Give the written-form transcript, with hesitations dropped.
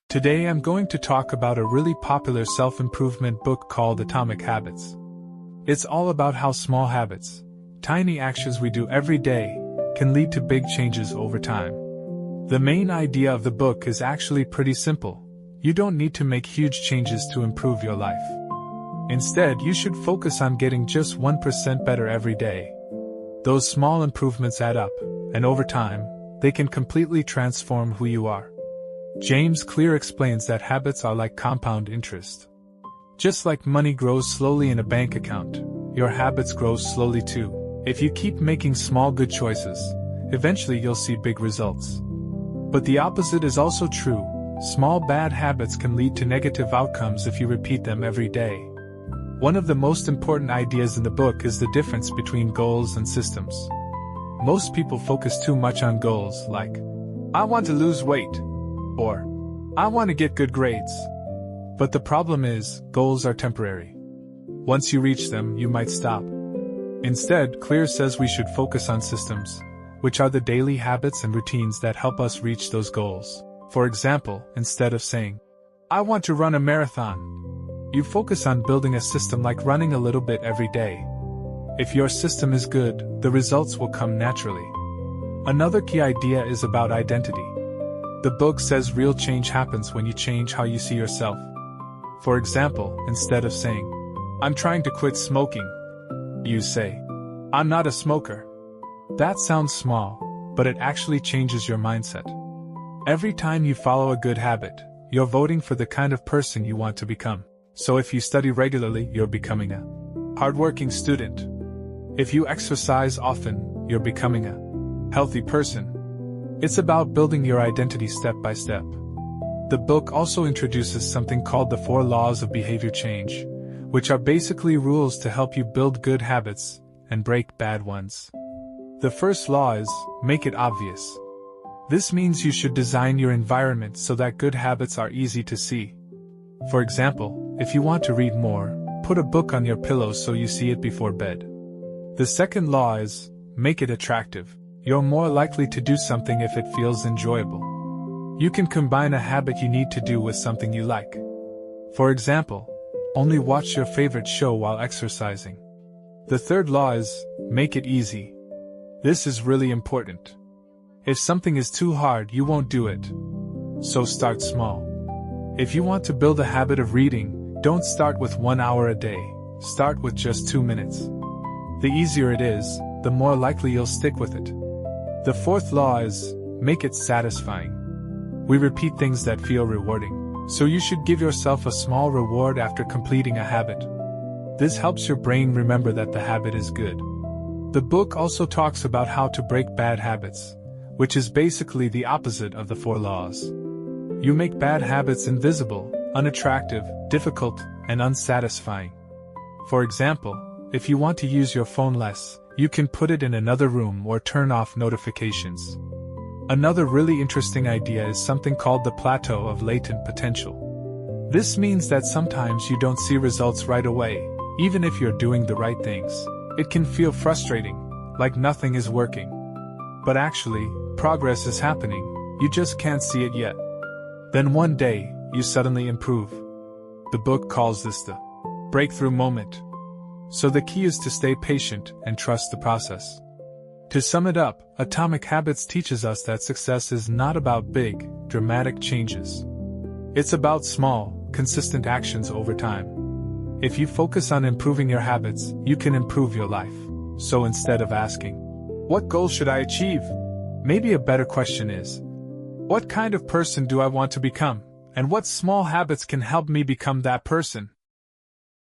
Today I'm going to talk about a really popular self-improvement book called Atomic Habits. It's all about how small habits, tiny actions we do every day, can lead to big changes over time. The main idea of the book is actually pretty simple. You don't need to make huge changes to improve your life. Instead, you should focus on getting just 1% better every day. Those small improvements add up, and over time, they can completely transform who you are. James Clear explains that habits are like compound interest. Just like money grows slowly in a bank account, your habits grow slowly too. If you keep making small good choices, eventually you'll see big results. But the opposite is also true. Small bad habits can lead to negative outcomes if you repeat them every day. One of the most important ideas in the book is the difference between goals and systems. Most people focus too much on goals like, I want to lose weight, or I want to get good grades. But the problem is, goals are temporary. Once you reach them, you might stop. Instead, Clear says we should focus on systems, which are the daily habits and routines that help us reach those goals. For example, instead of saying, I want to run a marathon, you focus on building a system like running a little bit every day. If your system is good, the results will come naturally. Another key idea is about identity. The book says real change happens when you change how you see yourself. For example, instead of saying, I'm trying to quit smoking, you say, I'm not a smoker. That sounds small, but it actually changes your mindset. Every time you follow a good habit, you're voting for the kind of person you want to become. So if you study regularly, you're becoming a hardworking student. If you exercise often, you're becoming a healthy person. It's about building your identity step by step. The book also introduces something called the 4 laws of behavior change, which are basically rules to help you build good habits and break bad ones. The first law is, make it obvious. This means you should design your environment so that good habits are easy to see. For example, if you want to read more, put a book on your pillow so you see it before bed. The second law is, make it attractive. You're more likely to do something if it feels enjoyable. You can combine a habit you need to do with something you like. For example, only watch your favorite show while exercising. The third law is, make it easy. This is really important. If something is too hard, you won't do it. So start small. If you want to build a habit of reading, don't start with 1 hour a day. Start with just 2 minutes. The easier it is, the more likely you'll stick with it. The fourth law is, make it satisfying. We repeat things that feel rewarding, so you should give yourself a small reward after completing a habit. This helps your brain remember that the habit is good. The book also talks about how to break bad habits, which is basically the opposite of the 4 laws. You make bad habits invisible, unattractive, difficult, and unsatisfying. For example, if you want to use your phone less, you can put it in another room or turn off notifications. Another really interesting idea is something called the plateau of latent potential. This means that sometimes you don't see results right away, even if you're doing the right things. It can feel frustrating, like nothing is working. But actually, progress is happening, you just can't see it yet. Then one day, you suddenly improve. The book calls this the breakthrough moment. So the key is to stay patient and trust the process. To sum it up, Atomic Habits teaches us that success is not about big, dramatic changes. It's about small, consistent actions over time. If you focus on improving your habits, you can improve your life. So instead of asking, what goal should I achieve? Maybe a better question is, what kind of person do I want to become? And what small habits can help me become that person?